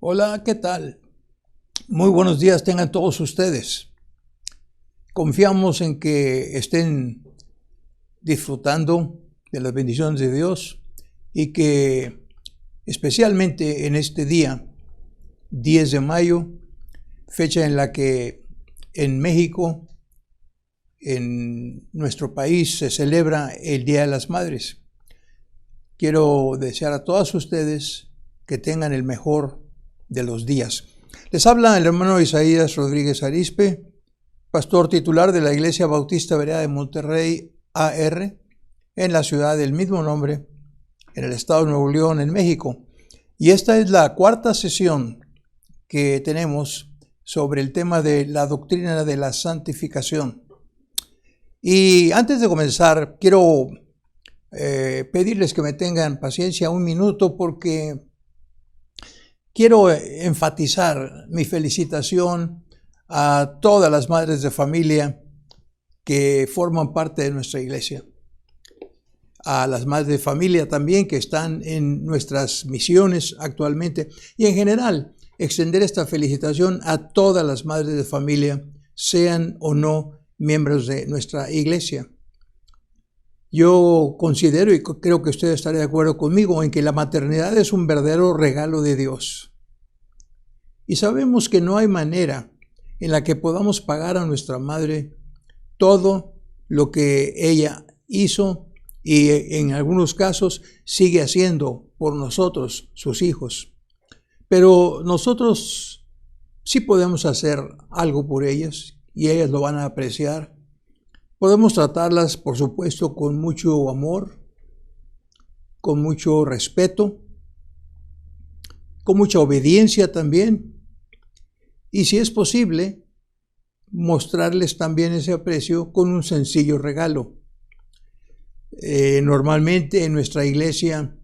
Hola, ¿qué tal? Muy buenos días tengan todos ustedes. Confiamos en que estén disfrutando de las bendiciones de Dios y que especialmente en este día, 10 de mayo, fecha en la que en México, en nuestro país, se celebra el Día de las Madres. Quiero desear a todas ustedes que tengan el mejor de los días. Les habla el hermano Isaías Rodríguez Arizpe, pastor titular de la Iglesia Bautista Berea de Monterrey, AR, en la ciudad del mismo nombre, en el estado de Nuevo León, en México. Y esta es la cuarta sesión que tenemos sobre el tema de la doctrina de la santificación. Y antes de comenzar, quiero pedirles que me tengan paciencia un minuto porque quiero enfatizar mi felicitación a todas las madres de familia que forman parte de nuestra iglesia. A las madres de familia también que están en nuestras misiones actualmente. Y en general, extender esta felicitación a todas las madres de familia, sean o no miembros de nuestra iglesia. Yo considero, y creo que usted estará de acuerdo conmigo, en que la maternidad es un verdadero regalo de Dios. Y sabemos que no hay manera en la que podamos pagar a nuestra madre todo lo que ella hizo y en algunos casos sigue haciendo por nosotros, sus hijos. Pero nosotros sí podemos hacer algo por ellas y ellas lo van a apreciar. Podemos tratarlas, por supuesto, con mucho amor, con mucho respeto, con mucha obediencia también. Y si es posible, mostrarles también ese aprecio con un sencillo regalo. Normalmente en nuestra iglesia,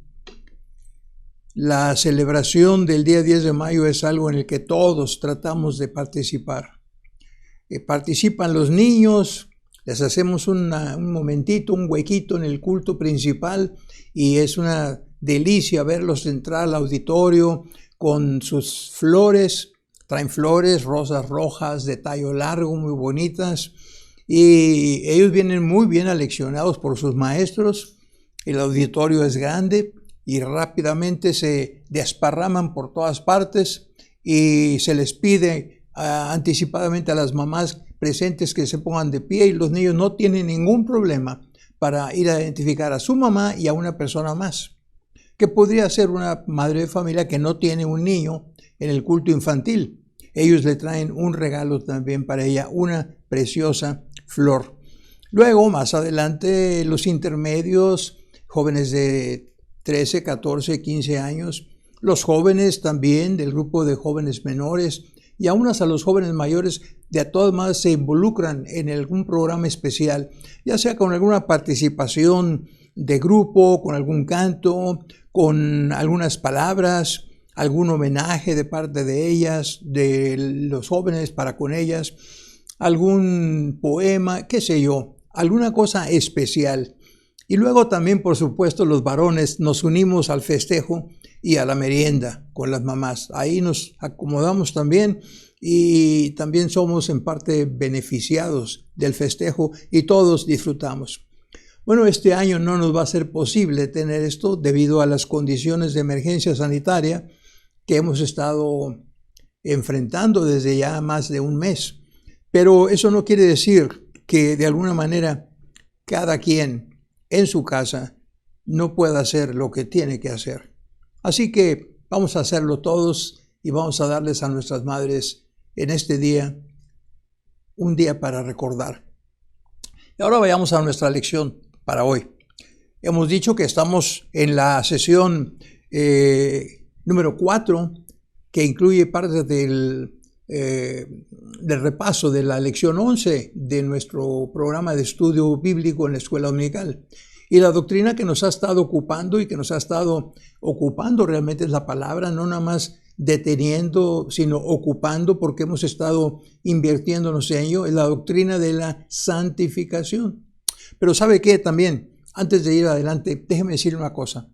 la celebración del día 10 de mayo es algo en el que todos tratamos de participar. Participan los niños, les hacemos un momentito, un huequito en el culto principal y es una delicia verlos entrar al auditorio con sus flores. Traen flores, rosas rojas de tallo largo, muy bonitas. Y ellos vienen muy bien aleccionados por sus maestros. El auditorio es grande y rápidamente se desparraman por todas partes. Y se les pide anticipadamente a las mamás presentes que se pongan de pie. Y los niños no tienen ningún problema para ir a identificar a su mamá y a una persona más. Que podría ser una madre de familia que no tiene un niño en el culto infantil. Ellos le traen un regalo también para ella, una preciosa flor. Luego, más adelante, los intermedios, jóvenes de 13, 14, 15 años, los jóvenes también del grupo de jóvenes menores y aún hasta los jóvenes mayores, de a todas maneras se involucran en algún programa especial, ya sea con alguna participación de grupo, con algún canto, con algunas palabras, algún homenaje de parte de ellas, de los jóvenes para con ellas, algún poema, qué sé yo, alguna cosa especial. Y luego también, por supuesto, los varones nos unimos al festejo y a la merienda con las mamás. Ahí nos acomodamos también y también somos en parte beneficiados del festejo y todos disfrutamos. Bueno, este año no nos va a ser posible tener esto debido a las condiciones de emergencia sanitaria que hemos estado enfrentando desde ya más de un mes. Pero eso no quiere decir que de alguna manera cada quien en su casa no pueda hacer lo que tiene que hacer. Así que vamos a hacerlo todos y vamos a darles a nuestras madres en este día un día para recordar. Y ahora vayamos a nuestra lección para hoy. Hemos dicho que estamos en la sesión número 4, que incluye parte del repaso de la lección 11 de nuestro programa de estudio bíblico en la escuela dominical. Y la doctrina que nos ha estado ocupando y que nos ha estado ocupando realmente es la palabra, no nada más deteniendo, sino ocupando, porque hemos estado invirtiéndonos en ello, es la doctrina de la santificación. Pero ¿sabe qué? También, antes de ir adelante, déjeme decir una cosa.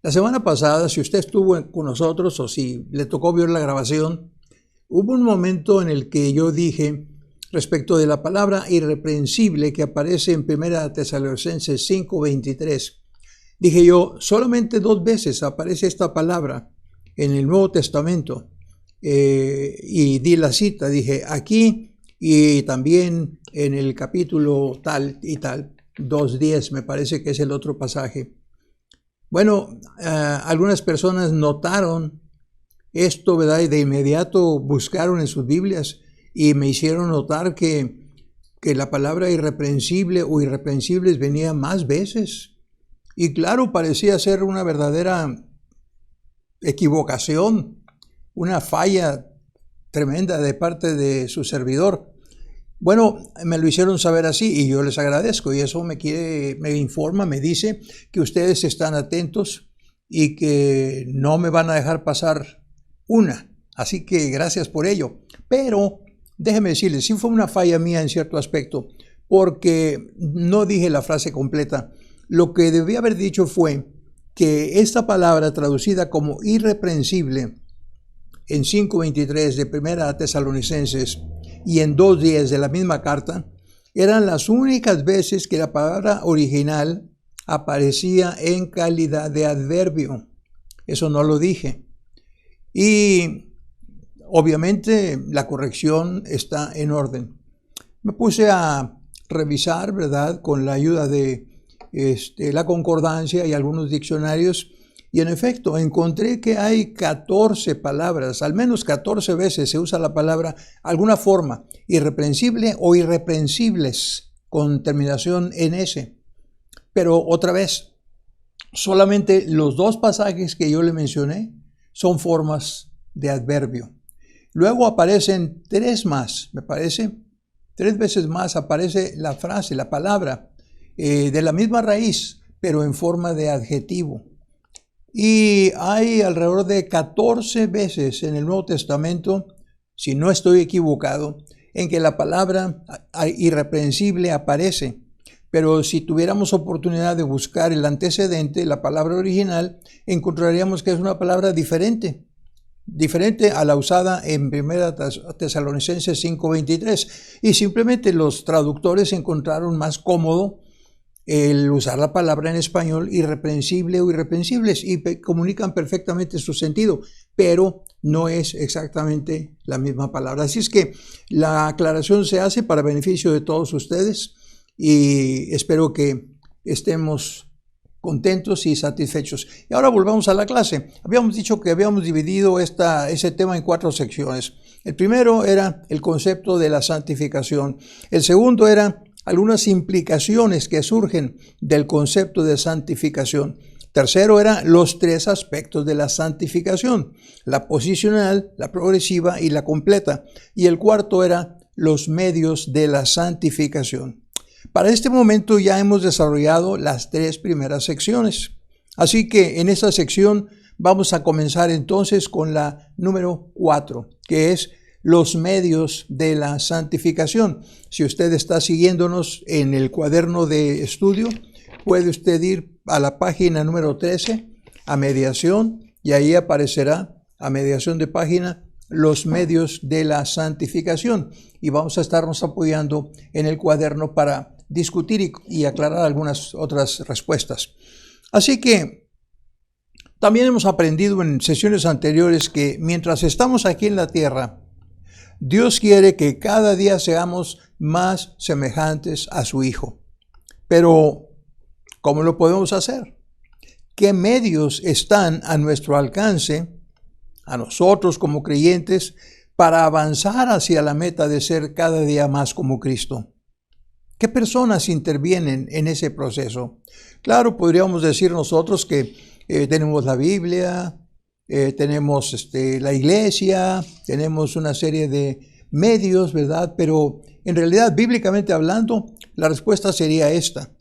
La semana pasada, si usted estuvo con nosotros o si le tocó ver la grabación, hubo un momento en el que yo dije respecto de la palabra irreprensible que aparece en 1 Tesalonicenses 5:23. Dije yo, solamente 2 veces aparece esta palabra en el Nuevo Testamento. Y di la cita, dije aquí y también en el capítulo tal y tal, 2:10 me parece que es el otro pasaje. Bueno, algunas personas notaron esto, ¿verdad? Y de inmediato buscaron en sus Biblias y me hicieron notar que la palabra irreprensible o irreprensibles venía más veces. Y claro, parecía ser una verdadera equivocación, una falla tremenda de parte de su servidor. Bueno, me lo hicieron saber así y yo les agradezco, y eso me informa, me dice que ustedes están atentos y que no me van a dejar pasar una. Así que gracias por ello. Pero déjenme decirles, sí fue una falla mía en cierto aspecto, porque no dije la frase completa. Lo que debí haber dicho fue que esta palabra traducida como irreprensible en 5:23 de 1 Tesalonicenses y en 2:10 de la misma carta, eran las únicas veces que la palabra original aparecía en calidad de adverbio. Eso no lo dije. Y obviamente la corrección está en orden. Me puse a revisar, ¿verdad?, con la ayuda de la concordancia y algunos diccionarios, y en efecto encontré que hay 14 palabras, al menos 14 veces se usa la palabra alguna forma, irreprensible o irreprensibles, con terminación en S. Pero otra vez, solamente los 2 pasajes que yo le mencioné son formas de adverbio. Luego aparecen 3 más, me parece, 3 veces más aparece la frase, la palabra, de la misma raíz, pero en forma de adjetivo. Y hay alrededor de 14 veces en el Nuevo Testamento, si no estoy equivocado, en que la palabra irreprensible aparece. Pero si tuviéramos oportunidad de buscar el antecedente, la palabra original, encontraríamos que es una palabra diferente a la usada en 1 Tesalonicenses 5:23. Y simplemente los traductores encontraron más cómodo el usar la palabra en español irreprensible o irreprensibles, y comunican perfectamente su sentido, pero no es exactamente la misma palabra. Así es que la aclaración se hace para beneficio de todos ustedes y espero que estemos contentos y satisfechos. Y ahora volvamos a la clase. Habíamos dicho que habíamos dividido ese tema en 4 secciones. El primero era el concepto de la santificación. El segundo era algunas implicaciones que surgen del concepto de santificación. Tercero era los 3 aspectos de la santificación: la posicional, la progresiva y la completa. Y el cuarto era los medios de la santificación. Para este momento ya hemos desarrollado las 3 primeras secciones. Así que en esta sección vamos a comenzar entonces con la número 4, que es los medios de la santificación. Si usted está siguiéndonos en el cuaderno de estudio, puede usted ir a la página número 13, a mediación, y ahí aparecerá a mediación de página los medios de la santificación. Y vamos a estarnos apoyando en el cuaderno para discutir y aclarar algunas otras respuestas. Así que también hemos aprendido en sesiones anteriores que mientras estamos aquí en la tierra, Dios quiere que cada día seamos más semejantes a su Hijo. Pero, ¿cómo lo podemos hacer? ¿Qué medios están a nuestro alcance, a nosotros como creyentes, para avanzar hacia la meta de ser cada día más como Cristo? ¿Qué personas intervienen en ese proceso? Claro, podríamos decir nosotros que tenemos la Biblia, tenemos la iglesia, tenemos una serie de medios, ¿verdad? Pero en realidad, bíblicamente hablando, la respuesta sería esta: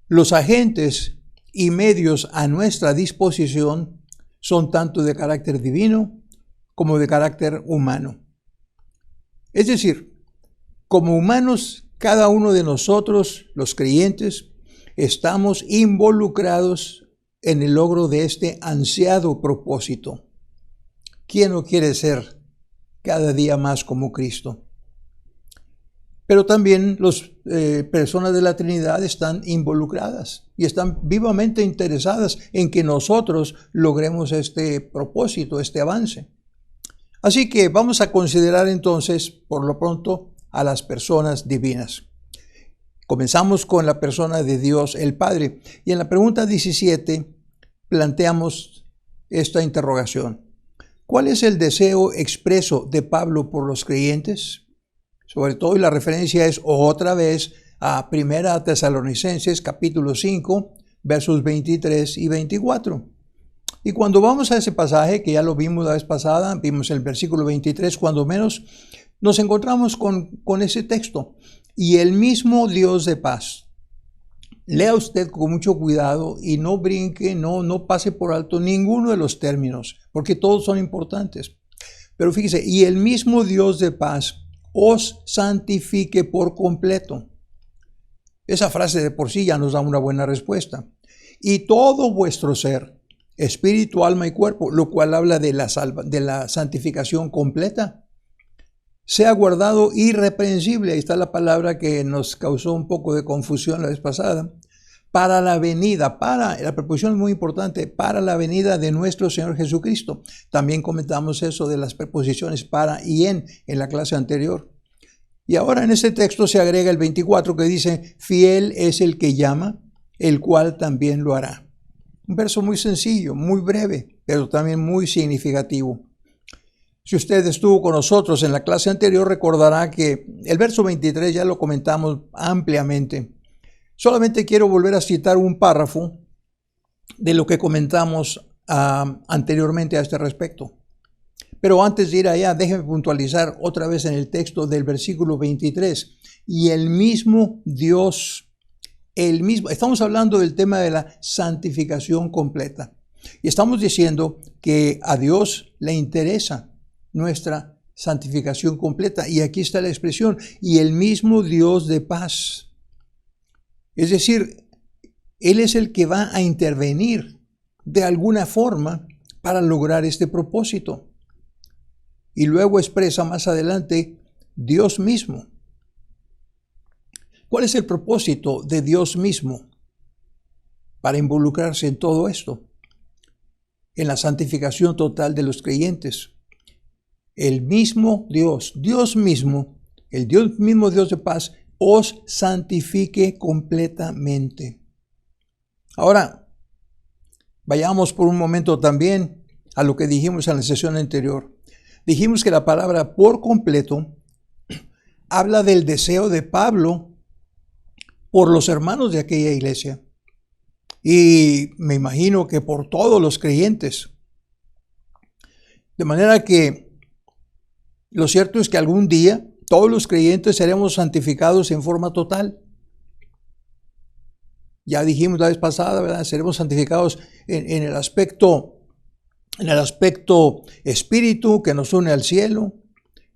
los agentes y medios a nuestra disposición son tanto de carácter divino como de carácter humano. Es decir, como humanos, cada uno de nosotros, los creyentes, estamos involucrados en el logro de este ansiado propósito. ¿Quién no quiere ser cada día más como Cristo? Pero también las personas de la Trinidad están involucradas y están vivamente interesadas en que nosotros logremos este propósito, este avance. Así que vamos a considerar entonces, por lo pronto, a las personas divinas. Comenzamos con la persona de Dios el Padre. Y en la pregunta 17 planteamos esta interrogación. ¿Cuál es el deseo expreso de Pablo por los creyentes? Sobre todo, y la referencia es otra vez a 1 Tesalonicenses capítulo 5, versos 23 y 24. Y cuando vamos a ese pasaje, que ya lo vimos la vez pasada, vimos el versículo 23, cuando menos, nos encontramos con ese texto. Y el mismo Dios de paz. Lea usted con mucho cuidado y no brinque, no pase por alto ninguno de los términos, porque todos son importantes. Pero fíjese, y el mismo Dios de paz os santifique por completo. Esa frase de por sí ya nos da una buena respuesta. Y todo vuestro ser, espíritu, alma y cuerpo, lo cual habla de la santificación completa, sea guardado irreprensible. Ahí está la palabra que nos causó un poco de confusión la vez pasada. Para la venida, la preposición es muy importante, para la venida de nuestro Señor Jesucristo. También comentamos eso de las preposiciones para y en la clase anterior. Y ahora en este texto se agrega el 24 que dice, fiel es el que llama, el cual también lo hará. Un verso muy sencillo, muy breve, pero también muy significativo. Si usted estuvo con nosotros en la clase anterior, recordará que el verso 23 ya lo comentamos ampliamente. Solamente quiero volver a citar un párrafo de lo que comentamos anteriormente a este respecto. Pero antes de ir allá, déjeme puntualizar otra vez en el texto del versículo 23. Y el mismo Dios, estamos hablando del tema de la santificación completa. Y estamos diciendo que a Dios le interesa nuestra santificación completa. Y aquí está la expresión, y el mismo Dios de paz. Es decir, Él es el que va a intervenir de alguna forma para lograr este propósito. Y luego expresa más adelante Dios mismo. ¿Cuál es el propósito de Dios mismo para involucrarse en todo esto? En la santificación total de los creyentes. El mismo Dios, Dios mismo, el mismo Dios de paz, os santifique completamente. Ahora, vayamos por un momento también a lo que dijimos en la sesión anterior. Dijimos que la palabra por completo habla del deseo de Pablo por los hermanos de aquella iglesia. Y me imagino que por todos los creyentes. De manera que lo cierto es que algún día todos los creyentes seremos santificados en forma total. Ya dijimos la vez pasada, ¿verdad? Seremos santificados en el aspecto espíritu que nos une al cielo,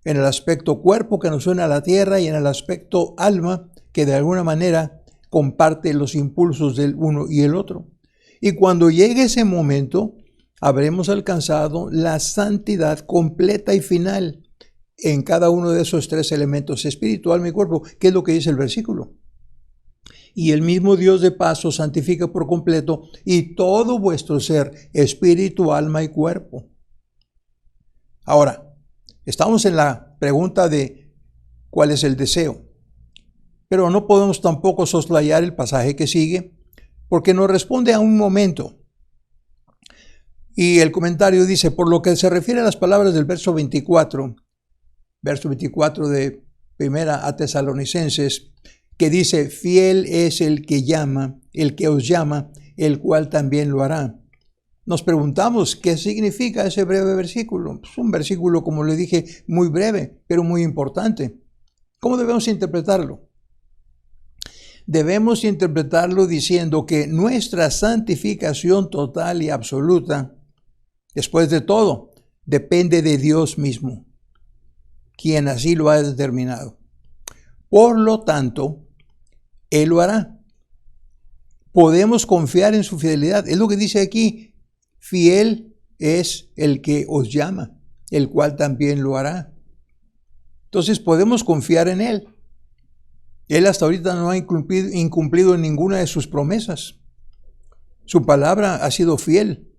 en el aspecto cuerpo que nos une a la tierra y en el aspecto alma que de alguna manera comparte los impulsos del uno y el otro. Y cuando llegue ese momento, habremos alcanzado la santidad completa y final en cada uno de esos tres elementos, espíritu, alma y cuerpo, que es lo que dice el versículo. Y el mismo Dios de paz os santifica por completo y todo vuestro ser, espíritu, alma y cuerpo. Ahora, estamos en la pregunta de cuál es el deseo. Pero no podemos tampoco soslayar el pasaje que sigue, porque nos responde a un momento. Y el comentario dice, por lo que se refiere a las palabras del verso 24 de 1 Tesalonicenses, que dice, fiel es el que llama, el que os llama, el cual también lo hará. Nos preguntamos, ¿qué significa ese breve versículo? Es un versículo, como le dije, muy breve, pero muy importante. ¿Cómo debemos interpretarlo? Debemos interpretarlo diciendo que nuestra santificación total y absoluta, después de todo, depende de Dios mismo, quien así lo ha determinado. Por lo tanto, Él lo hará. Podemos confiar en su fidelidad. Es lo que dice aquí. Fiel es el que os llama, el cual también lo hará. Entonces podemos confiar en Él. Él hasta ahorita no ha incumplido ninguna de sus promesas. Su palabra ha sido fiel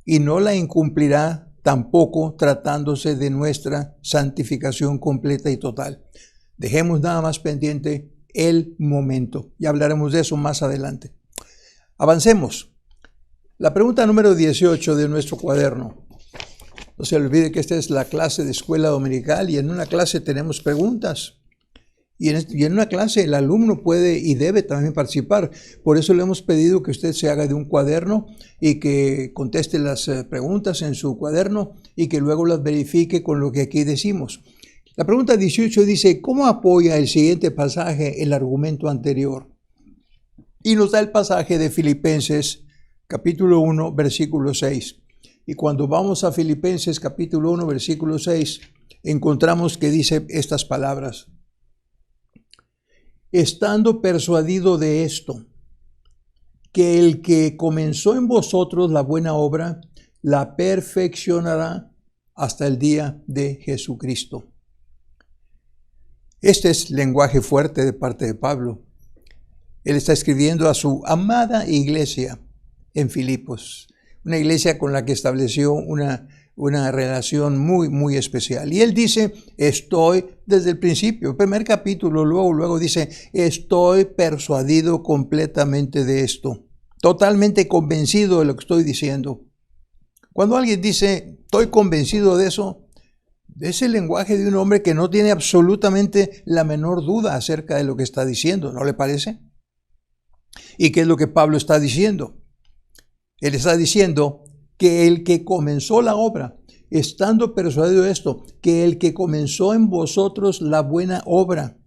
y no la incumplirá tampoco tratándose de nuestra santificación completa y total. Dejemos nada más pendiente el momento. Ya hablaremos de eso más adelante. Avancemos. La pregunta número 18 de nuestro cuaderno. No se olvide que esta es la clase de escuela dominical y en una clase tenemos preguntas. Y en una clase el alumno puede y debe también participar. Por eso le hemos pedido que usted se haga de un cuaderno y que conteste las preguntas en su cuaderno y que luego las verifique con lo que aquí decimos. La pregunta 18 dice, ¿cómo apoya el siguiente pasaje el argumento anterior? Y nos da el pasaje de Filipenses capítulo 1, versículo 6. Y cuando vamos a Filipenses capítulo 1, versículo 6, encontramos que dice estas palabras. Estando persuadido de esto, que el que comenzó en vosotros la buena obra, la perfeccionará hasta el día de Jesucristo. Este es lenguaje fuerte de parte de Pablo. Él está escribiendo a su amada iglesia en Filipos, una iglesia con la que estableció una relación muy, muy especial. Y él dice, estoy desde el principio, el primer capítulo, luego dice, estoy persuadido completamente de esto, totalmente convencido de lo que estoy diciendo. Cuando alguien dice, estoy convencido de eso, es el lenguaje de un hombre que no tiene absolutamente la menor duda acerca de lo que está diciendo, ¿no le parece? ¿Y qué es lo que Pablo está diciendo? Él está diciendo que el que comenzó la obra, estando persuadido de esto, que el que comenzó en vosotros la buena obra.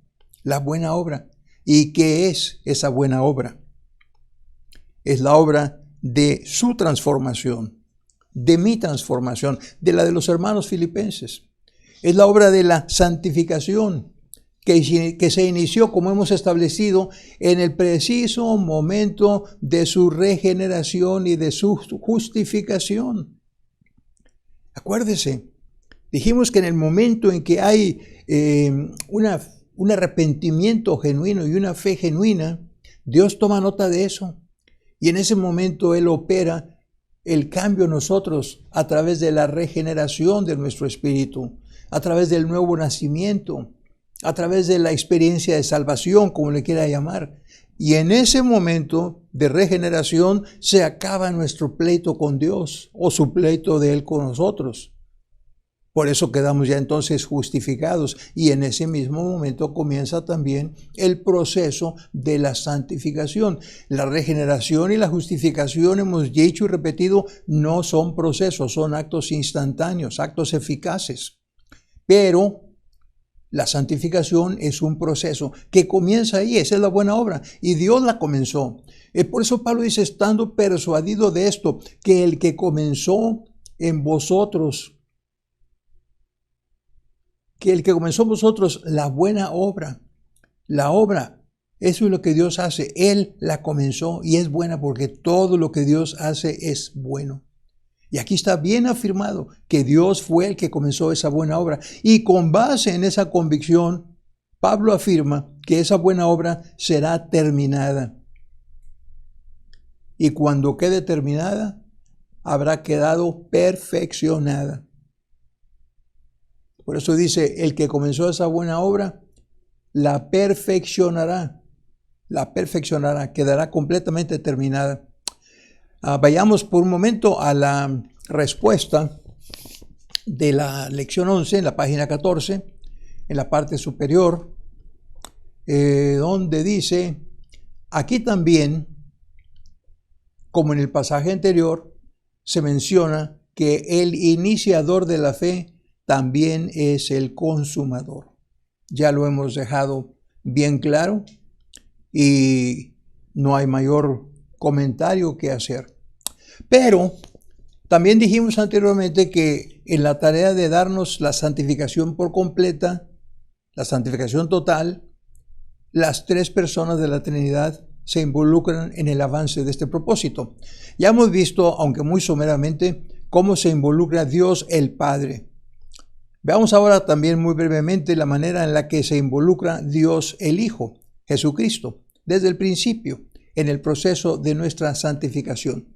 ¿Y qué es esa buena obra? Es la obra de su transformación, de mi transformación, de la de los hermanos filipenses. Es la obra de la santificación que se inició, como hemos establecido, en el preciso momento de su regeneración y de su justificación. Acuérdese, dijimos que en el momento en que hay un arrepentimiento genuino y una fe genuina, Dios toma nota de eso. Y en ese momento Él opera el cambio en nosotros a través de la regeneración de nuestro espíritu, a través del nuevo nacimiento, a través de la experiencia de salvación, como le quiera llamar. Y en ese momento de regeneración se acaba nuestro pleito con Dios o su pleito de Él con nosotros. Por eso quedamos ya entonces justificados y en ese mismo momento comienza también el proceso de la santificación. La regeneración y la justificación, hemos dicho y repetido, no son procesos, son actos instantáneos, actos eficaces. Pero la santificación es un proceso que comienza ahí, esa es la buena obra, y Dios la comenzó. Por eso Pablo dice, estando persuadido de esto, que el que comenzó en vosotros, la buena obra, eso es lo que Dios hace, Él la comenzó y es buena porque todo lo que Dios hace es bueno. Y aquí está bien afirmado que Dios fue el que comenzó esa buena obra. Y con base en esa convicción, Pablo afirma que esa buena obra será terminada. Y cuando quede terminada, habrá quedado perfeccionada. Por eso dice, el que comenzó esa buena obra, la perfeccionará, quedará completamente terminada. Vayamos por un momento a la respuesta de la lección 11, en la página 14, en la parte superior, donde dice, aquí también, como en el pasaje anterior, se menciona que el iniciador de la fe también es el consumador. Ya lo hemos dejado bien claro y no hay mayor comentario que hacer. Pero también dijimos anteriormente que en la tarea de darnos la santificación por completa, la santificación total, las tres personas de la Trinidad se involucran en el avance de este propósito. Ya hemos visto, aunque muy someramente, cómo se involucra Dios el Padre. Veamos ahora también muy brevemente la manera en la que se involucra Dios el Hijo, Jesucristo, desde el principio, en el proceso de nuestra santificación.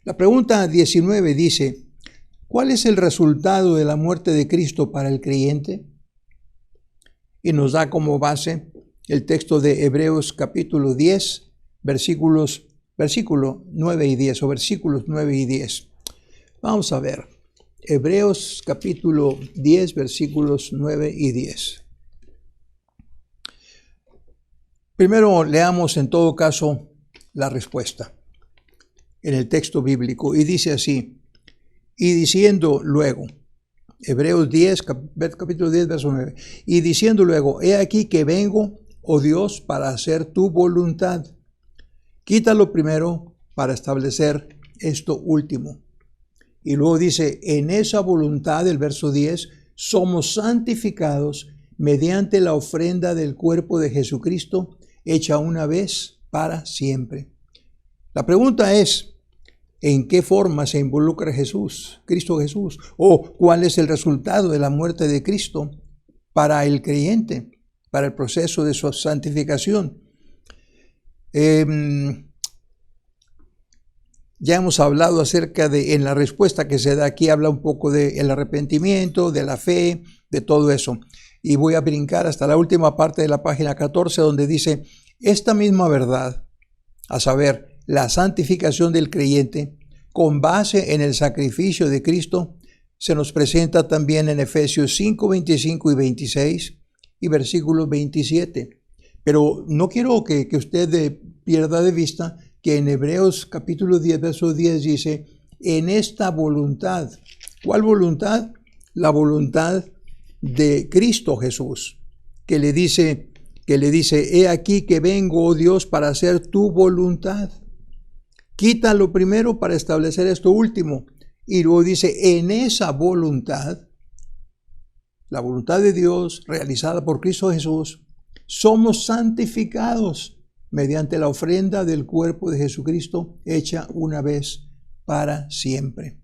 La pregunta 19 dice: ¿cuál es el resultado de la muerte de Cristo para el creyente? Y nos da como base el texto de Hebreos capítulo 10, versículo 9 y 10, o versículos 9 y 10. Vamos a ver. Hebreos capítulo 10, versículos 9 y 10. Primero leamos en todo caso la respuesta en el texto bíblico, y dice así: y diciendo luego, Hebreos 10, capítulo 10, verso 9, y diciendo luego, he aquí que vengo, oh Dios, para hacer tu voluntad. Quítalo primero para establecer esto último. Y luego dice, en esa voluntad, el verso 10, somos santificados mediante la ofrenda del cuerpo de Jesucristo, hecha una vez para siempre. La pregunta es, ¿en qué forma se involucra Cristo Jesús? ¿O cuál es el resultado de la muerte de Cristo para el creyente, para el proceso de su santificación? Ya hemos hablado acerca de, en la respuesta que se da aquí, habla un poco del arrepentimiento, de la fe, de todo eso. Y voy a brincar hasta la última parte de la página 14, donde dice, esta misma verdad, a saber, la santificación del creyente, con base en el sacrificio de Cristo, se nos presenta también en Efesios 5, 25 y 26 y versículo 27. Pero no quiero que usted pierda de vista que en Hebreos capítulo 10, verso 10 dice, en esta voluntad. ¿Cuál voluntad? La voluntad de Cristo Jesús, que le dice, he aquí que vengo, oh Dios, para hacer tu voluntad. Quita lo primero para establecer esto último. Y luego dice, en esa voluntad, la voluntad de Dios realizada por Cristo Jesús, somos santificados mediante la ofrenda del cuerpo de Jesucristo, hecha una vez para siempre.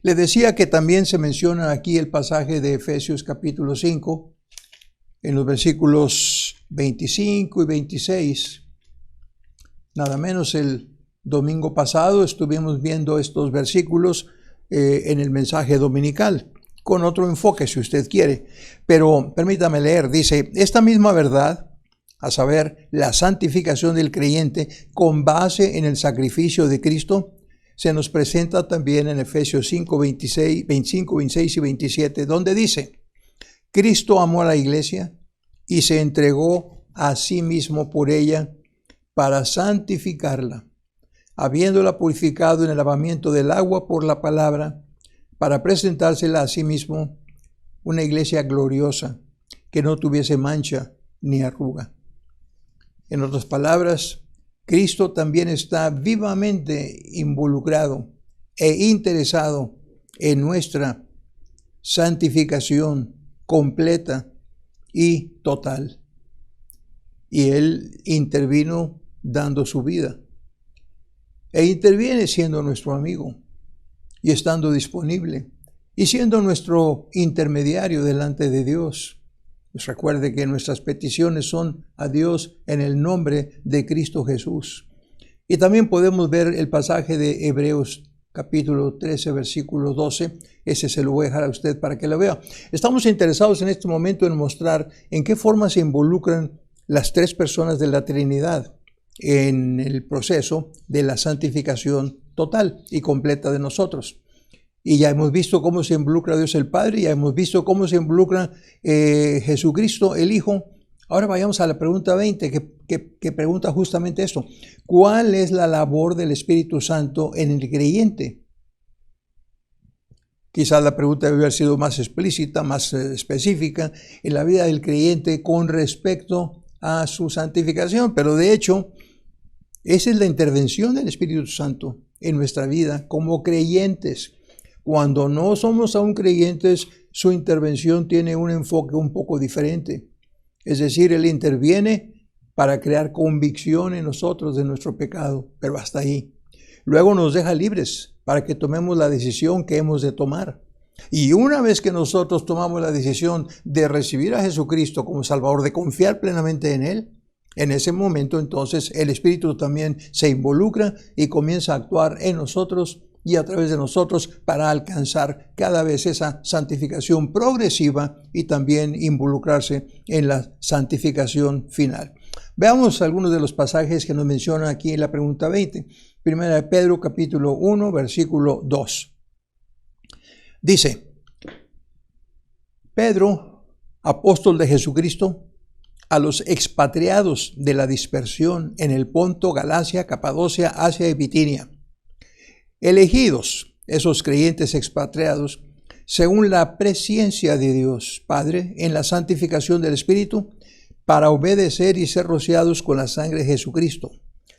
Le decía que también se menciona aquí el pasaje de Efesios capítulo 5, en los versículos 25 y 26. Nada menos el domingo pasado estuvimos viendo estos versículos en el mensaje dominical, con otro enfoque si usted quiere. Pero permítame leer, dice, esta misma verdad, a saber, la santificación del creyente con base en el sacrificio de Cristo, se nos presenta también en Efesios 5, 25, 26 y 27, donde dice, Cristo amó a la iglesia y se entregó a sí mismo por ella para santificarla, habiéndola purificado en el lavamiento del agua por la palabra, para presentársela a sí mismo una iglesia gloriosa, que no tuviese mancha ni arruga. En otras palabras, Cristo también está vivamente involucrado e interesado en nuestra santificación completa y total. Y Él intervino dando su vida. E interviene siendo nuestro amigo y estando disponible y siendo nuestro intermediario delante de Dios. Pues recuerde que nuestras peticiones son a Dios en el nombre de Cristo Jesús. Y también podemos ver el pasaje de Hebreos capítulo 13, versículo 12. Ese se lo voy a dejar a usted para que lo vea. Estamos interesados en este momento en mostrar en qué forma se involucran las tres personas de la Trinidad en el proceso de la santificación total y completa de nosotros. Y ya hemos visto cómo se involucra Dios el Padre, ya hemos visto cómo se involucra Jesucristo el Hijo. Ahora vayamos a la pregunta 20, que pregunta justamente esto. ¿Cuál es la labor del Espíritu Santo en el creyente? Quizás la pregunta debe haber sido más explícita, más específica en la vida del creyente con respecto a su santificación, pero de hecho, esa es la intervención del Espíritu Santo en nuestra vida como creyentes. Cuando no somos aún creyentes, su intervención tiene un enfoque un poco diferente. Es decir, Él interviene para crear convicción en nosotros de nuestro pecado, pero hasta ahí. Luego nos deja libres para que tomemos la decisión que hemos de tomar. Y una vez que nosotros tomamos la decisión de recibir a Jesucristo como Salvador, de confiar plenamente en Él, en ese momento entonces el Espíritu también se involucra y comienza a actuar en nosotros y a través de nosotros para alcanzar cada vez esa santificación progresiva y también involucrarse en la santificación final. Veamos algunos de los pasajes que nos menciona aquí en la pregunta 20. Primera de Pedro, capítulo 1, versículo 2. Dice, Pedro, apóstol de Jesucristo, a los expatriados de la dispersión en el Ponto, Galacia, Capadocia, Asia y Bitinia, elegidos, esos creyentes expatriados, según la presciencia de Dios Padre en la santificación del Espíritu, para obedecer y ser rociados con la sangre de Jesucristo.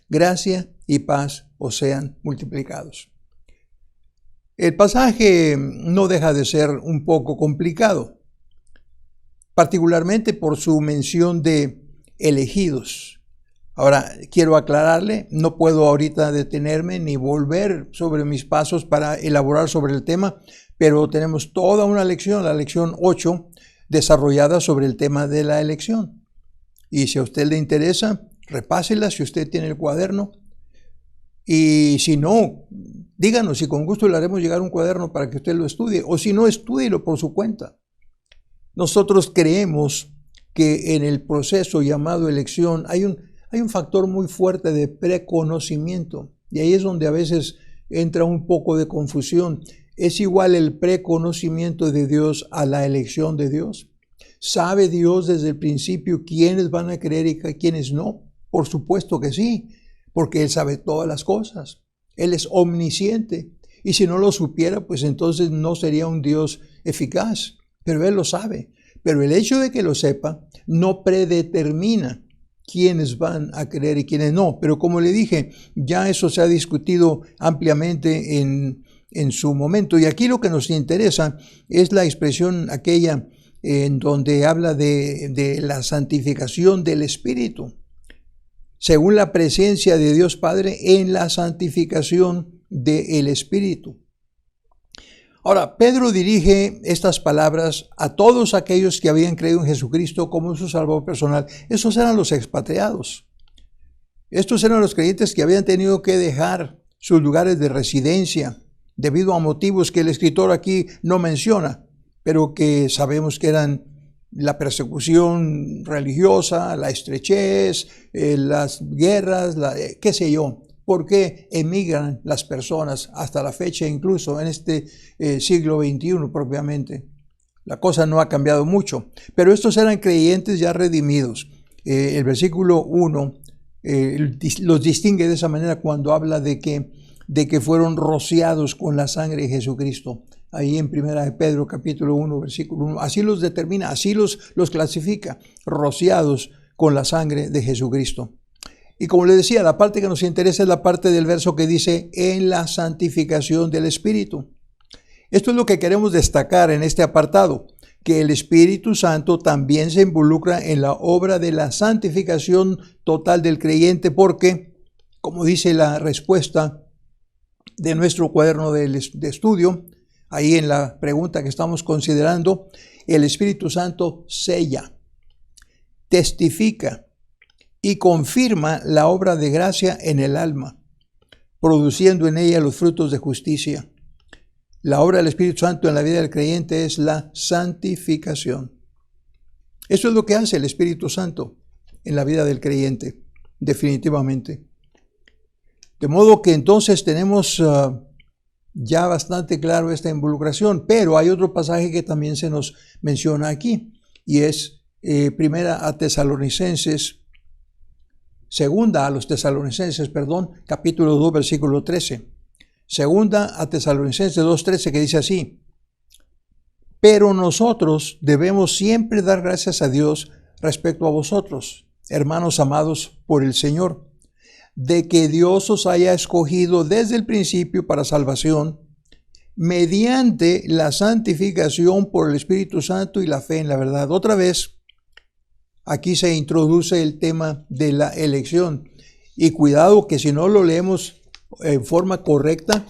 Gracia y paz os sean multiplicados. El pasaje no deja de ser un poco complicado, particularmente por su mención de elegidos. Ahora, quiero aclararle, no puedo ahorita detenerme ni volver sobre mis pasos para elaborar sobre el tema, pero tenemos toda una lección, la lección 8, desarrollada sobre el tema de la elección. Y si a usted le interesa, repásela si usted tiene el cuaderno. Y si no, díganos y con gusto le haremos llegar un cuaderno para que usted lo estudie. O si no, estúdielo por su cuenta. Nosotros creemos que en el proceso llamado elección hay un factor muy fuerte de preconocimiento. Y ahí es donde a veces entra un poco de confusión. ¿Es igual el preconocimiento de Dios a la elección de Dios? ¿Sabe Dios desde el principio quiénes van a creer y quiénes no? Por supuesto que sí, porque Él sabe todas las cosas. Él es omnisciente. Y si no lo supiera, pues entonces no sería un Dios eficaz. Pero Él lo sabe. Pero el hecho de que lo sepa no predetermina quiénes van a creer y quiénes no. Pero como le dije, ya eso se ha discutido ampliamente en su momento. Y aquí lo que nos interesa es la expresión aquella en donde habla de la santificación del Espíritu, según la presencia de Dios Padre en la santificación del Espíritu. Ahora, Pedro dirige estas palabras a todos aquellos que habían creído en Jesucristo como su Salvador personal. Esos eran los expatriados. Estos eran los creyentes que habían tenido que dejar sus lugares de residencia debido a motivos que el escritor aquí no menciona, pero que sabemos que eran la persecución religiosa, la estrechez, las guerras, qué sé yo. ¿Por qué emigran las personas hasta la fecha, incluso en este siglo XXI propiamente? La cosa no ha cambiado mucho, pero estos eran creyentes ya redimidos. El versículo 1 los distingue de esa manera cuando habla de que fueron rociados con la sangre de Jesucristo. Ahí en Primera de Pedro, capítulo 1, versículo 1. Así los determina, así los clasifica, rociados con la sangre de Jesucristo. Y como le decía, la parte que nos interesa es la parte del verso que dice, en la santificación del Espíritu. Esto es lo que queremos destacar en este apartado, que el Espíritu Santo también se involucra en la obra de la santificación total del creyente, porque, como dice la respuesta de nuestro cuaderno de estudio, ahí en la pregunta que estamos considerando, el Espíritu Santo sella, testifica y confirma la obra de gracia en el alma, produciendo en ella los frutos de justicia. La obra del Espíritu Santo en la vida del creyente es la santificación. Eso es lo que hace el Espíritu Santo en la vida del creyente, definitivamente. De modo que entonces tenemos ya bastante claro esta involucración, pero hay otro pasaje que también se nos menciona aquí, y es Segunda a los Tesalonicenses, capítulo 2, versículo 13. Segunda a Tesalonicenses 2:13, que dice así: pero nosotros debemos siempre dar gracias a Dios respecto a vosotros, hermanos amados por el Señor, de que Dios os haya escogido desde el principio para salvación, mediante la santificación por el Espíritu Santo y la fe en la verdad. Otra vez, aquí se introduce el tema de la elección. Y cuidado que si no lo leemos en forma correcta,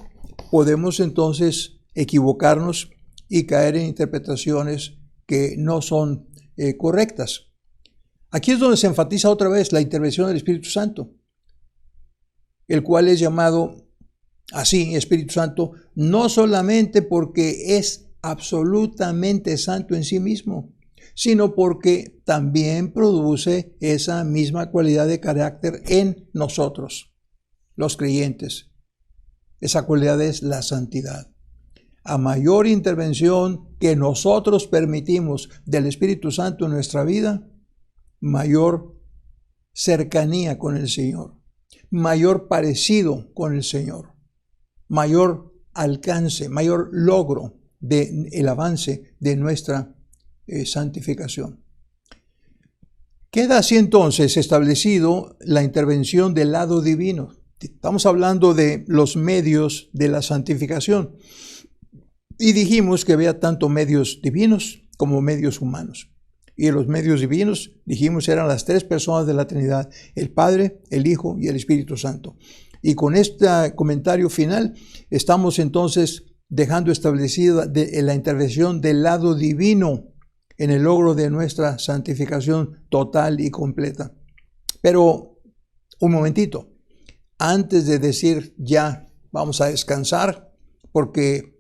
podemos entonces equivocarnos y caer en interpretaciones que no son correctas. Aquí es donde se enfatiza otra vez la intervención del Espíritu Santo, el cual es llamado así Espíritu Santo, no solamente porque es absolutamente santo en sí mismo, sino porque también produce esa misma cualidad de carácter en nosotros, los creyentes. Esa cualidad es la santidad. A mayor intervención que nosotros permitimos del Espíritu Santo en nuestra vida, mayor cercanía con el Señor, mayor parecido con el Señor, mayor alcance, mayor logro del avance de nuestra santificación. Queda así entonces establecido la intervención del lado divino. Estamos hablando de los medios de la santificación. Y dijimos que había tanto medios divinos como medios humanos. Y los medios divinos, dijimos, eran las tres personas de la Trinidad, el Padre, el Hijo y el Espíritu Santo. Y con este comentario final, estamos entonces dejando establecida la intervención del lado divino en el logro de nuestra santificación total y completa. Pero, un momentito, antes de decir ya vamos a descansar, porque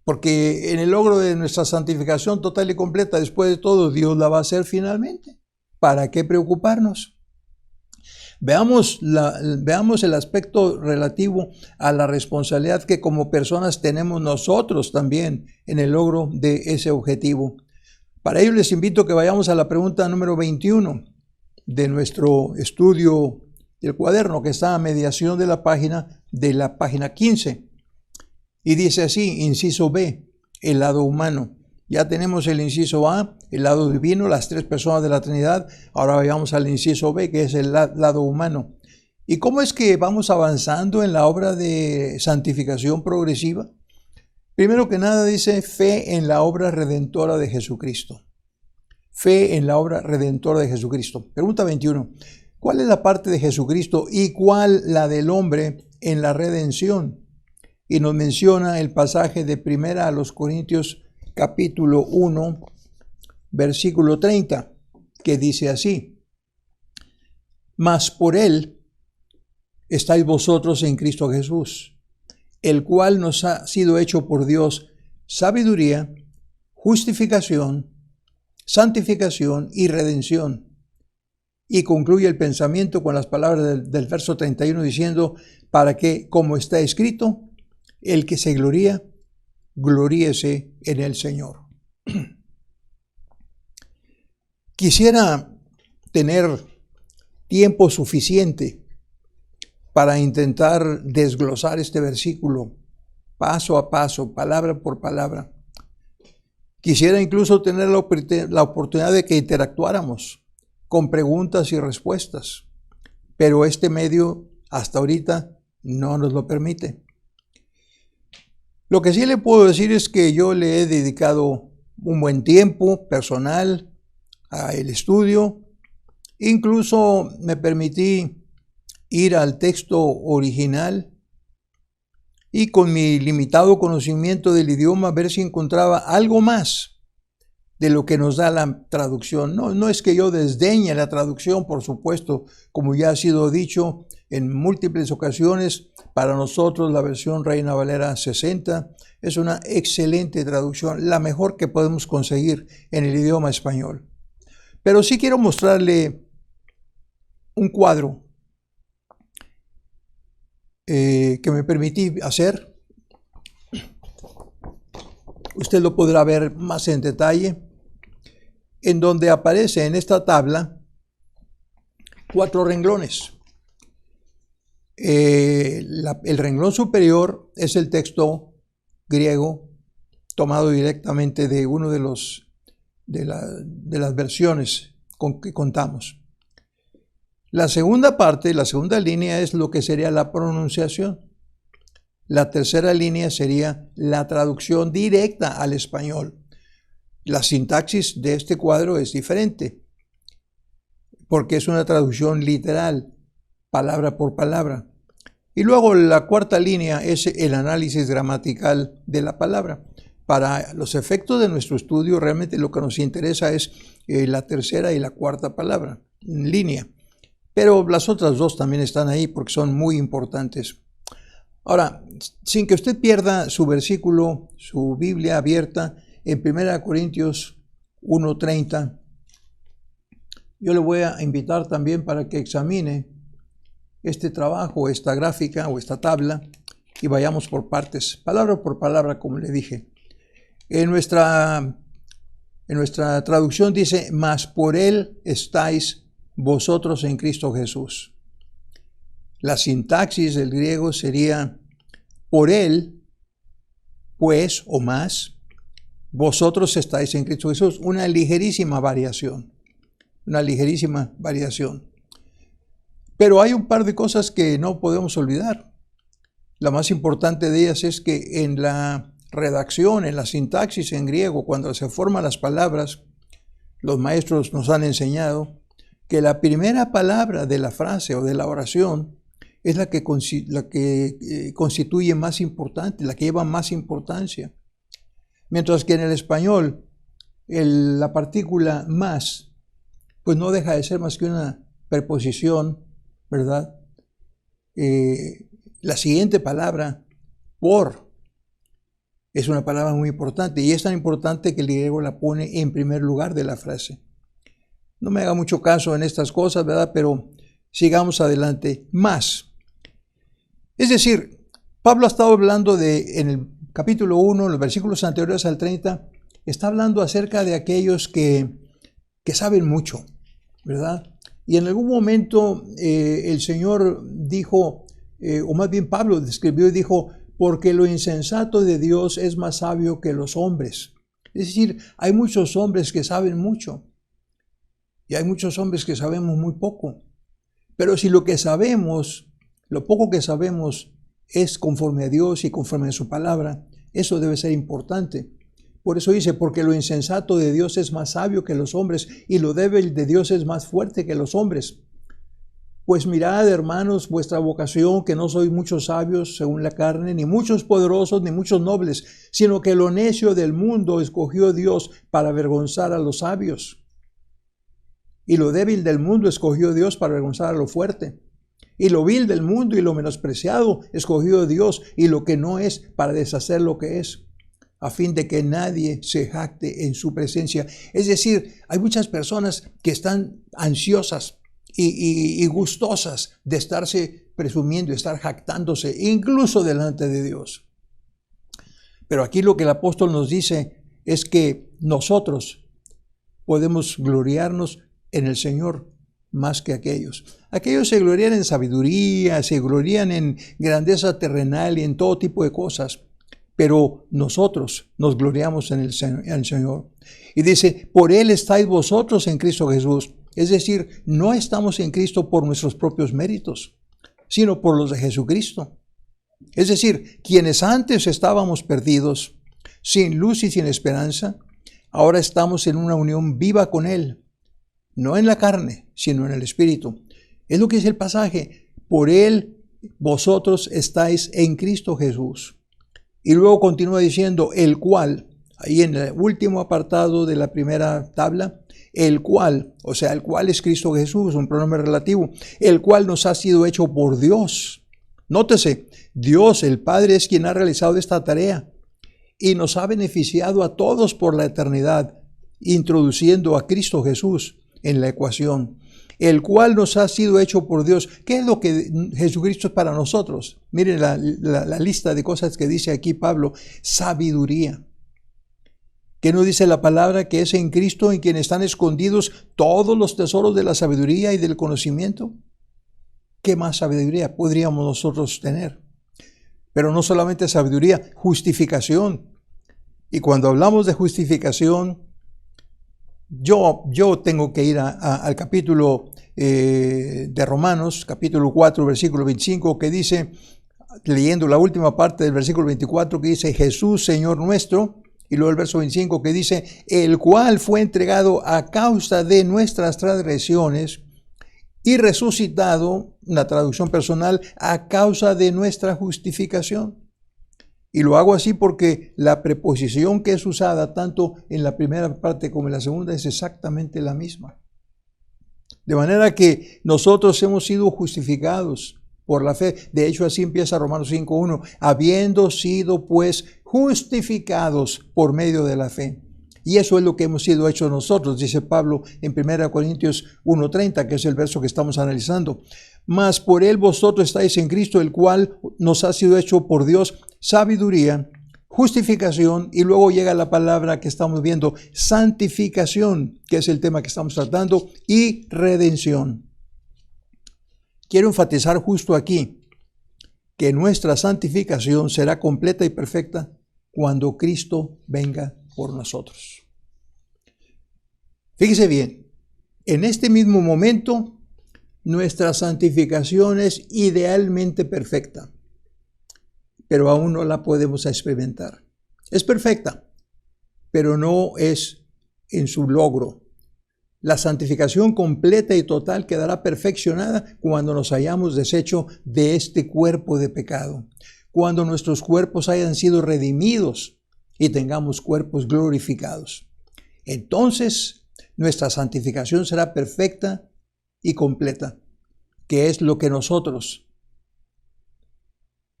en el logro de nuestra santificación total y completa, después de todo, Dios la va a hacer finalmente. ¿Para qué preocuparnos? Veamos el aspecto relativo a la responsabilidad que como personas tenemos nosotros también en el logro de ese objetivo. Para ello les invito a que vayamos a la pregunta número 21 de nuestro estudio del cuaderno, que está a mediación de la página 15. Y dice así, inciso B, el lado humano. Ya tenemos el inciso A, el lado divino, las tres personas de la Trinidad. Ahora vayamos al inciso B, que es el lado humano. ¿Y cómo es que vamos avanzando en la obra de santificación progresiva? Primero que nada dice fe en la obra redentora de Jesucristo. Fe en la obra redentora de Jesucristo. Pregunta 21. ¿Cuál es la parte de Jesucristo y cuál la del hombre en la redención? Y nos menciona el pasaje de 1 Corintios capítulo 1, versículo 30, que dice así: mas por él estáis vosotros en Cristo Jesús, el cual nos ha sido hecho por Dios sabiduría, justificación, santificación y redención. Y concluye el pensamiento con las palabras del verso 31 diciendo, para que, como está escrito, el que se gloría, gloríese en el Señor. Quisiera tener tiempo suficiente para intentar desglosar este versículo paso a paso, palabra por palabra. Quisiera incluso tener la oportunidad de que interactuáramos con preguntas y respuestas, pero este medio hasta ahorita no nos lo permite. Lo que sí le puedo decir es que yo le he dedicado un buen tiempo personal al estudio. Incluso me permití ir al texto original y con mi limitado conocimiento del idioma ver si encontraba algo más de lo que nos da la traducción. No es que yo desdeñe la traducción, por supuesto, como ya ha sido dicho en múltiples ocasiones, para nosotros la versión Reina Valera 60 es una excelente traducción, la mejor que podemos conseguir en el idioma español. Pero sí quiero mostrarle un cuadro que me permití hacer. Usted lo podrá ver más en detalle, en donde aparece en esta tabla 4 renglones. El renglón superior es el texto griego tomado directamente de uno de las versiones con que contamos. La segunda parte, la segunda línea es lo que sería la pronunciación. La tercera línea sería la traducción directa al español. La sintaxis de este cuadro es diferente. porque es una traducción literal, palabra por palabra. Y luego la cuarta línea es el análisis gramatical de la palabra. Para los efectos de nuestro estudio, realmente lo que nos interesa es la tercera y la cuarta palabra, línea. Pero las otras dos también están ahí porque son muy importantes. Ahora, sin que usted pierda su versículo, su Biblia abierta, en 1 Corintios 1:30, yo le voy a invitar también para que examine este trabajo, esta gráfica o esta tabla, y vayamos por partes, palabra por palabra, como le dije. En nuestra traducción dice, mas por él estáis vosotros en Cristo Jesús. La sintaxis del griego sería, por él, pues, o más, vosotros estáis en Cristo Jesús. Una ligerísima variación. Pero hay un par de cosas que no podemos olvidar. La más importante de ellas es que en la redacción, en la sintaxis en griego, cuando se forman las palabras, los maestros nos han enseñado que la primera palabra de la frase o de la oración es la que constituye más importante, la que lleva más importancia. Mientras que en el español, la partícula más, pues no deja de ser más que una preposición, ¿verdad? La siguiente palabra, por, es una palabra muy importante y es tan importante que el griego la pone en primer lugar de la frase. No me haga mucho caso en estas cosas, ¿verdad? Pero sigamos adelante. Más. Es decir, Pablo ha estado hablando en el capítulo 1, en los versículos anteriores al 30, está hablando acerca de aquellos que saben mucho, ¿verdad? Y en algún momento el Señor dijo, o más bien Pablo describió y dijo, porque lo insensato de Dios es más sabio que los hombres. Es decir, hay muchos hombres que saben mucho y hay muchos hombres que sabemos muy poco. Pero si lo que sabemos, lo poco que sabemos es conforme a Dios y conforme a su palabra, eso debe ser importante. Por eso dice, porque lo insensato de Dios es más sabio que los hombres y lo débil de Dios es más fuerte que los hombres. Pues mirad, hermanos, vuestra vocación, que no sois muchos sabios según la carne, ni muchos poderosos, ni muchos nobles, sino que lo necio del mundo escogió Dios para avergonzar a los sabios. Y lo débil del mundo escogió Dios para avergonzar a lo fuerte. Y lo vil del mundo y lo menospreciado escogió Dios, y lo que no es para deshacer lo que es, a fin de que nadie se jacte en su presencia. Es decir, hay muchas personas que están ansiosas y gustosas de estarse presumiendo, de estar jactándose, incluso delante de Dios. Pero aquí lo que el apóstol nos dice es que nosotros podemos gloriarnos en el Señor más que aquellos. Aquellos se glorían en sabiduría, se glorían en grandeza terrenal y en todo tipo de cosas. Pero nosotros nos gloriamos en el Señor. Y dice, por Él estáis vosotros en Cristo Jesús. Es decir, no estamos en Cristo por nuestros propios méritos, sino por los de Jesucristo. Es decir, quienes antes estábamos perdidos, sin luz y sin esperanza, ahora estamos en una unión viva con Él, no en la carne, sino en el Espíritu. Es lo que dice el pasaje, por Él vosotros estáis en Cristo Jesús. Y luego continúa diciendo, el cual, ahí en el último apartado de la primera tabla, el cual, o sea, el cual es Cristo Jesús, un pronombre relativo, el cual nos ha sido hecho por Dios. Nótese, Dios, el Padre, es quien ha realizado esta tarea y nos ha beneficiado a todos por la eternidad, introduciendo a Cristo Jesús en la ecuación. El cual nos ha sido hecho por Dios. ¿Qué es lo que Jesucristo es para nosotros? Miren la lista de cosas que dice aquí Pablo. Sabiduría. ¿Qué nos dice la palabra? Que es en Cristo en quien están escondidos todos los tesoros de la sabiduría y del conocimiento. ¿Qué más sabiduría podríamos nosotros tener? Pero no solamente sabiduría, justificación. Y cuando hablamos de justificación, yo tengo que ir al capítulo de Romanos, capítulo 4, versículo 25, que dice, leyendo la última parte del versículo 24, que dice, Jesús, Señor nuestro, y luego el verso 25 que dice, el cual fue entregado a causa de nuestras transgresiones y resucitado, una traducción personal, a causa de nuestra justificación. Y lo hago así porque la preposición que es usada tanto en la primera parte como en la segunda es exactamente la misma. De manera que nosotros hemos sido justificados por la fe. De hecho, así empieza Romanos 5:1. Habiendo sido pues justificados por medio de la fe. Y eso es lo que hemos sido hechos nosotros, dice Pablo en 1 Corintios 1:30, que es el verso que estamos analizando. Mas por él vosotros estáis en Cristo, el cual nos ha sido hecho por Dios sabiduría, justificación, y luego llega la palabra que estamos viendo, santificación, que es el tema que estamos tratando, y redención. Quiero enfatizar justo aquí que nuestra santificación será completa y perfecta cuando Cristo venga por nosotros. Fíjese bien, en este mismo momento, nuestra santificación es idealmente perfecta, pero aún no la podemos experimentar. Es perfecta, pero no es en su logro. La santificación completa y total quedará perfeccionada cuando nos hayamos deshecho de este cuerpo de pecado, cuando nuestros cuerpos hayan sido redimidos y tengamos cuerpos glorificados. Entonces, nuestra santificación será perfecta y completa, que es lo que nosotros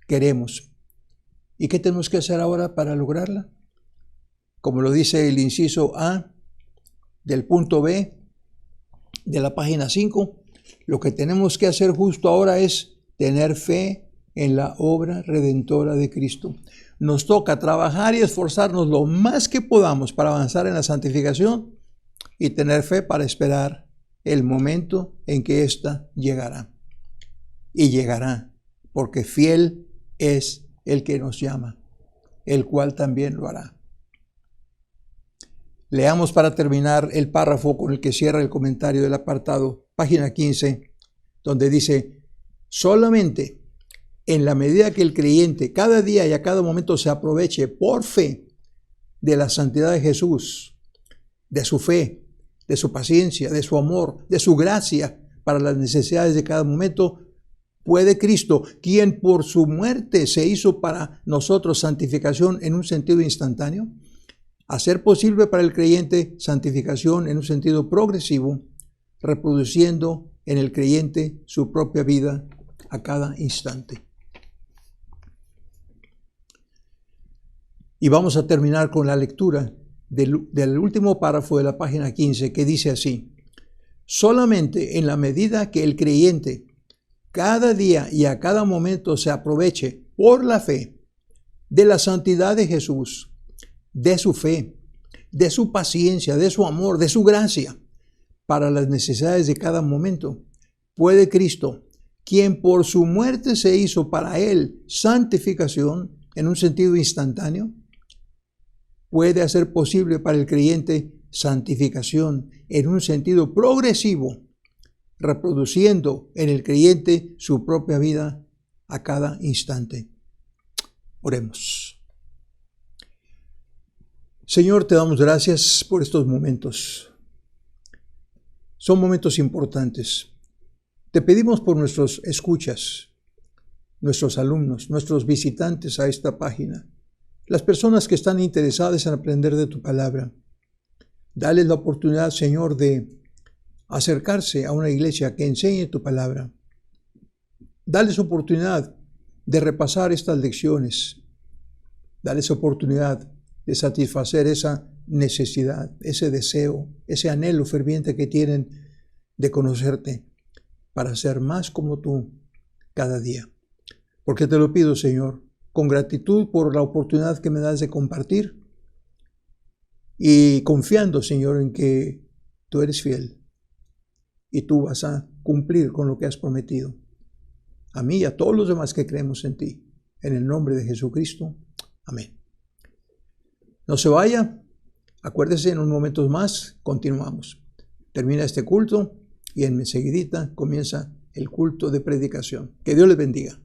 queremos. ¿Y qué tenemos que hacer ahora para lograrla? Como lo dice el inciso A del punto B de la página 5, lo que tenemos que hacer justo ahora es tener fe en la obra redentora de Cristo. Nos toca trabajar y esforzarnos lo más que podamos para avanzar en la santificación y tener fe para esperar el momento en que ésta llegará. Y llegará, porque fiel es el que nos llama, el cual también lo hará. Leamos para terminar el párrafo con el que cierra el comentario del apartado, página 15, donde dice: solamente en la medida que el creyente cada día y a cada momento se aproveche por fe de la santidad de Jesús, de su fe, de su paciencia, de su amor, de su gracia para las necesidades de cada momento, puede Cristo, quien por su muerte se hizo para nosotros santificación en un sentido instantáneo, hacer posible para el creyente santificación en un sentido progresivo, reproduciendo en el creyente su propia vida a cada instante. Y vamos a terminar con la lectura del último párrafo de la página 15, que dice así: solamente en la medida que el creyente cada día y a cada momento se aproveche por la fe de la santidad de Jesús, de su fe, de su paciencia, de su amor, de su gracia, para las necesidades de cada momento, puede Cristo, quien por su muerte se hizo para él santificación en un sentido instantáneo, puede hacer posible para el creyente santificación en un sentido progresivo, reproduciendo en el creyente su propia vida a cada instante. Oremos. Señor, te damos gracias por estos momentos. Son momentos importantes. Te pedimos por nuestros escuchas, nuestros alumnos, nuestros visitantes a esta página, las personas que están interesadas en aprender de tu palabra. Dales la oportunidad, Señor, de acercarse a una iglesia que enseñe tu palabra. Dales oportunidad de repasar estas lecciones. Dales oportunidad de satisfacer esa necesidad, ese deseo, ese anhelo ferviente que tienen de conocerte para ser más como tú cada día. Porque te lo pido, Señor, con gratitud por la oportunidad que me das de compartir y confiando, Señor, en que tú eres fiel y tú vas a cumplir con lo que has prometido. A mí y a todos los demás que creemos en ti. En el nombre de Jesucristo. Amén. No se vaya. Acuérdese, en unos momentos más continuamos. Termina este culto y enseguidita comienza el culto de predicación. Que Dios les bendiga.